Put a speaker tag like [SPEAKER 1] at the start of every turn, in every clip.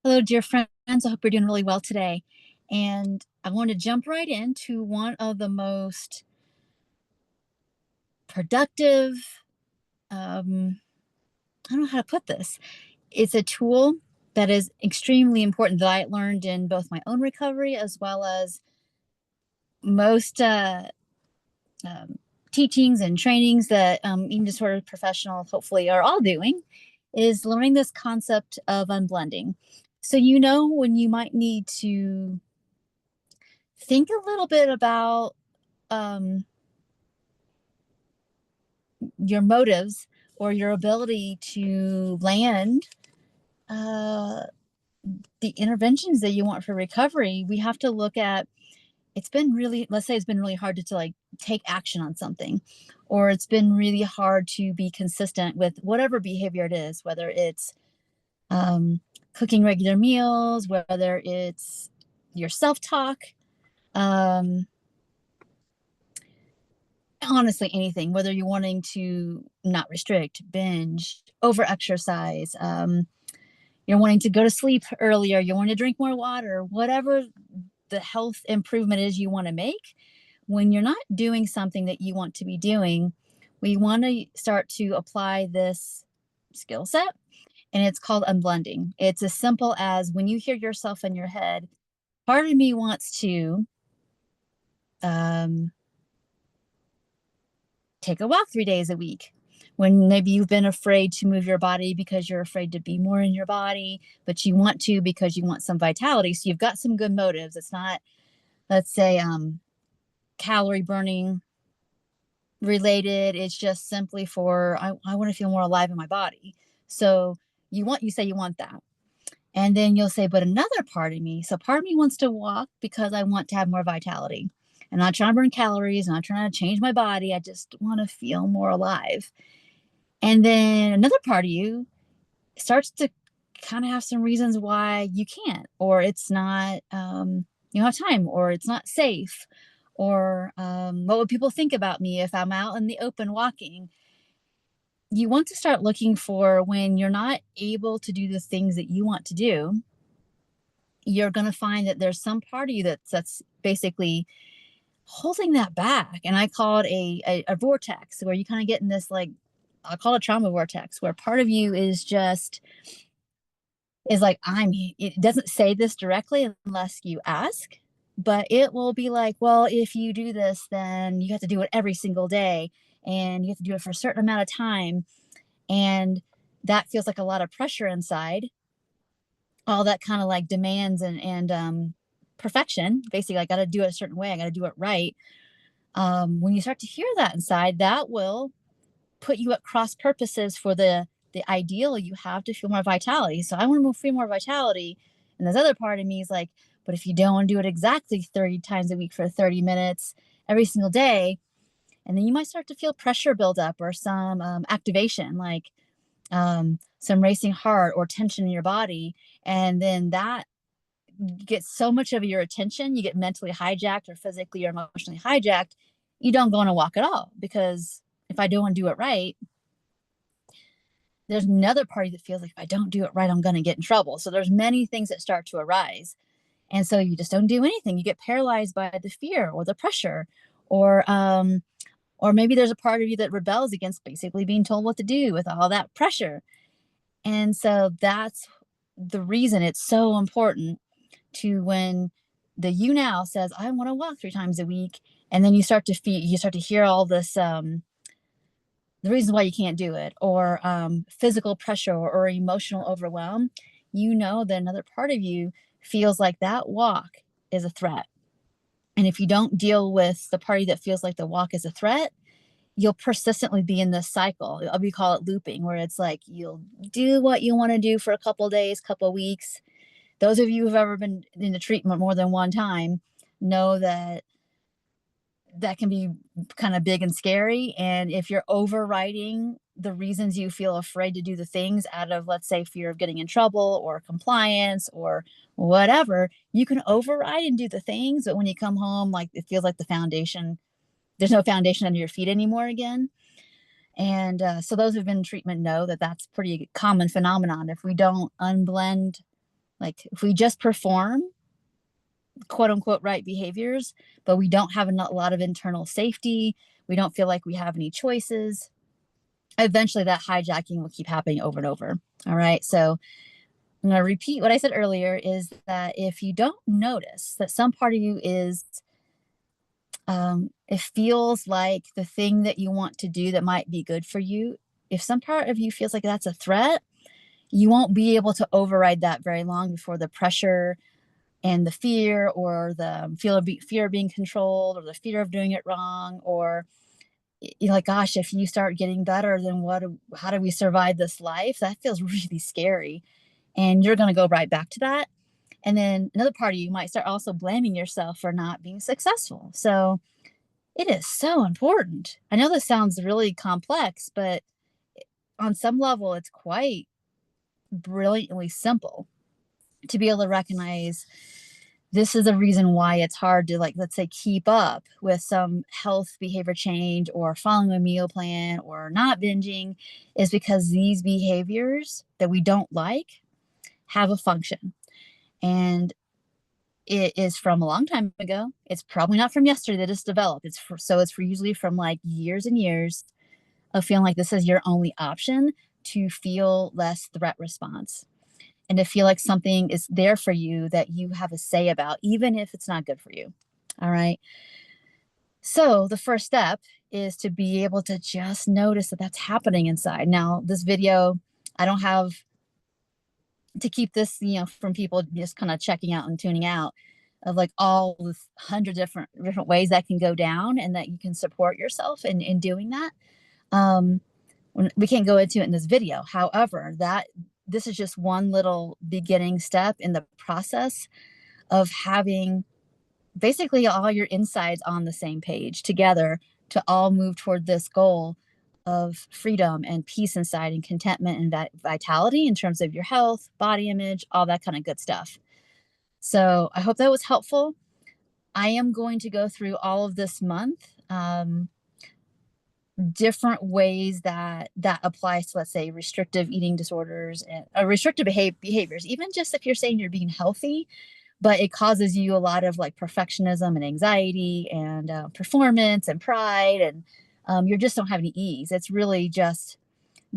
[SPEAKER 1] Hello, dear friends. I hope you're doing really well today. And I want to jump right into one of the most productive, I don't know how to put this. It's a tool that is extremely important that I learned in both my own recovery as well as most um, teachings and trainings that eating disorder professionals hopefully are all doing is learning this concept of unblending. So, when you might need to think a little bit about um, your motives or your ability to land uh, the interventions that you want for recovery. We have to look at it's been really, let's say it's been really hard to like take action on something, or it's been really hard to be consistent with whatever behavior it is, whether it's um, cooking regular meals, whether it's your self talk. Um, Honestly, anything, whether you're wanting to not restrict, binge, over exercise, you're wanting to go to sleep earlier, you want to drink more water, whatever the health improvement is you want to make, when you're not doing something that you want to be doing, we want to start to apply this skill set. And it's called unblending. It's as simple as when you hear yourself in your head, part of me wants to um, take a walk 3 days a week, when maybe you've been afraid to move your body because you're afraid to be more in your body, but you want to because you want some vitality. So you've got some good motives. It's not, let's say, calorie burning related. It's just simply for, I want to feel more alive in my body. So you say you want that. And then you'll say, but another part of me, so part of me wants to walk because I want to have more vitality. I'm not trying to burn calories. I'm not trying to change my body. I just want to feel more alive. And then another part of you starts to kind of have some reasons why you can't, or it's not, you don't have time, or it's not safe, or what would people think about me if I'm out in the open walking? You want to start looking for when you're not able to do the things that you want to do, you're going to find that there's some part of you that's basically holding that back. And I call it a vortex where you kind of get in this, like, I'll call it trauma vortex, where part of you is like, it doesn't say this directly unless you ask, but it will be like, well, if you do this, then you have to do it every single day and you have to do it for a certain amount of time. And that feels like a lot of pressure inside. All that kind of like demands and perfection. Basically, I got to do it a certain way. I got to do it right. When you start to hear that inside, that will put you at cross purposes for the ideal you have to feel more vitality. So I want to feel more vitality. And this other part of me is like, but if you don't do it exactly 30 times a week for 30 minutes every single day, and then you might start to feel pressure build up, or some activation, like some racing heart or tension in your body. And then that gets so much of your attention, you get mentally hijacked or physically or emotionally hijacked. You don't go on a walk at all, because if I don't do it right, there's another party that feels like if I don't do it right, I'm going to get in trouble. So there's many things that start to arise. And so you just don't do anything. You get paralyzed by the fear or the pressure, or maybe there's a part of you that rebels against basically being told what to do with all that pressure. And so that's the reason it's so important to, when the you now says, I want to walk 3 times a week, and then you start to hear all this, the reasons why you can't do it, or physical pressure, or emotional overwhelm, that another part of you feels like that walk is a threat. And if you don't deal with the party that feels like the walk is a threat, you'll persistently be in this cycle. We call it looping, where it's like you'll do what you want to do for a couple days, couple weeks. Those of you who've ever been in the treatment more than one time know that that can be kind of big and scary. And if you're overriding the reasons you feel afraid to do the things out of, let's say, fear of getting in trouble or compliance or whatever, you can override and do the things. But when you come home, like, it feels like there's no foundation under your feet anymore again. And so those who've been in treatment know that that's pretty common phenomenon. If we don't unblend, Like if we just perform quote unquote right behaviors, but we don't have a lot of internal safety, we don't feel like we have any choices, eventually that hijacking will keep happening over and over. All right. So I'm going to repeat what I said earlier is that if you don't notice that some part of you is, it feels like the thing that you want to do that might be good for you, if some part of you feels like that's a threat, you won't be able to override that very long before the pressure and the fear or the fear of being controlled or the fear of doing it wrong or you're like, gosh, if you start getting better, then how do we survive this life? That feels really scary. And you're going to go right back to that. And then another part of you might start also blaming yourself for not being successful. So it is so important. I know this sounds really complex, but on some level, it's quite brilliantly simple to be able to recognize this is a reason why it's hard to, like, let's say, keep up with some health behavior change or following a meal plan or not binging is because these behaviors that we don't like have a function. And it is from a long time ago. It's probably not from yesterday that it's developed. It's for usually from like years and years of feeling like this is your only option to feel less threat response and to feel like something is there for you that you have a say about, even if it's not good for you. All right. So the first step is to be able to just notice that that's happening inside. Now, this video, I don't have to keep this, from people just kind of checking out and tuning out of like all the 100 different ways that can go down and that you can support yourself in doing that. Um, we can't go into it in this video. However, that this is just one little beginning step in the process of having basically all your insides on the same page together to all move toward this goal of freedom and peace inside and contentment and vitality in terms of your health, body image, all that kind of good stuff. So I hope that was helpful. I am going to go through all of this month, different ways that applies to, let's say, restrictive eating disorders and restrictive behaviors, even just if you're saying you're being healthy, but it causes you a lot of like perfectionism and anxiety and performance and pride, and you just don't have any ease. It's really just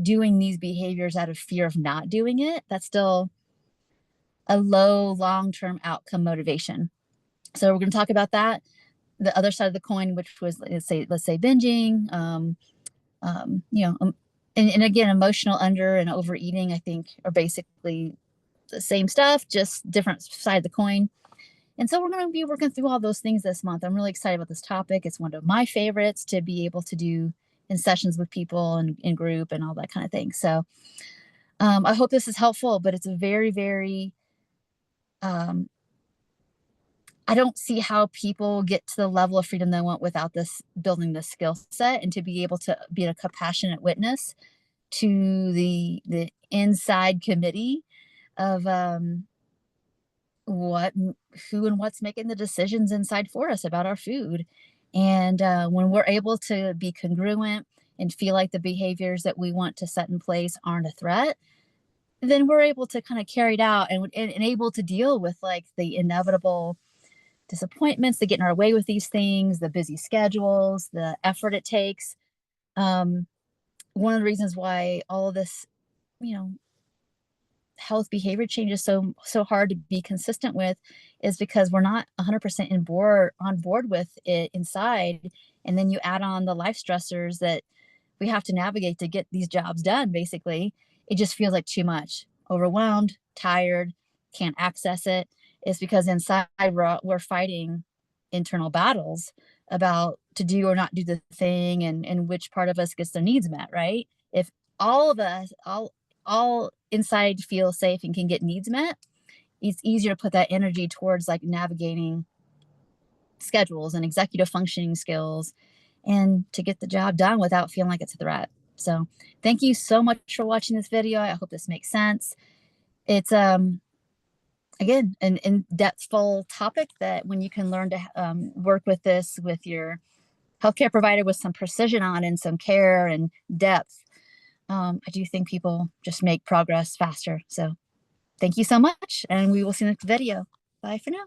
[SPEAKER 1] doing these behaviors out of fear of not doing it. That's still a low long-term outcome motivation. So we're going to talk about that. The other side of the coin, which was let's say binging, you know, and again, emotional under and overeating, I think, are basically the same stuff, just different side of the coin. And so we're going to be working through all those things this month. I'm really excited about this topic. It's one of my favorites to be able to do in sessions with people and in group and all that kind of thing. So I hope this is helpful, but it's a very, very, um, I don't see how people get to the level of freedom they want without this building this skill set and to be able to be a compassionate witness to the inside committee of what who and what's making the decisions inside for us about our food. And when we're able to be congruent and feel like the behaviors that we want to set in place aren't a threat, then we're able to kind of carry it out and able to deal with like the inevitable disappointments that get in our way with these things, the busy schedules, the effort it takes. um, One of the reasons why all of this, you know, health behavior change is so hard to be consistent with is because we're not 100% on board with it inside, and then you add on the life stressors that we have to navigate to get these jobs done. Basically, it just feels like too much, overwhelmed, tired, can't access it. It's because inside we're fighting internal battles about to do or not do the thing, and which part of us gets their needs met, right? If all of us all inside feel safe and can get needs met, it's easier to put that energy towards like navigating schedules and executive functioning skills and to get the job done without feeling like it's a threat. So thank you so much for watching this video. I hope this makes sense. It's again an in-depthful topic that when you can learn to work with this with your healthcare provider with some precision on and some care and depth, I do think people just make progress faster. So Thank you so much, and we will see you next video. Bye for now.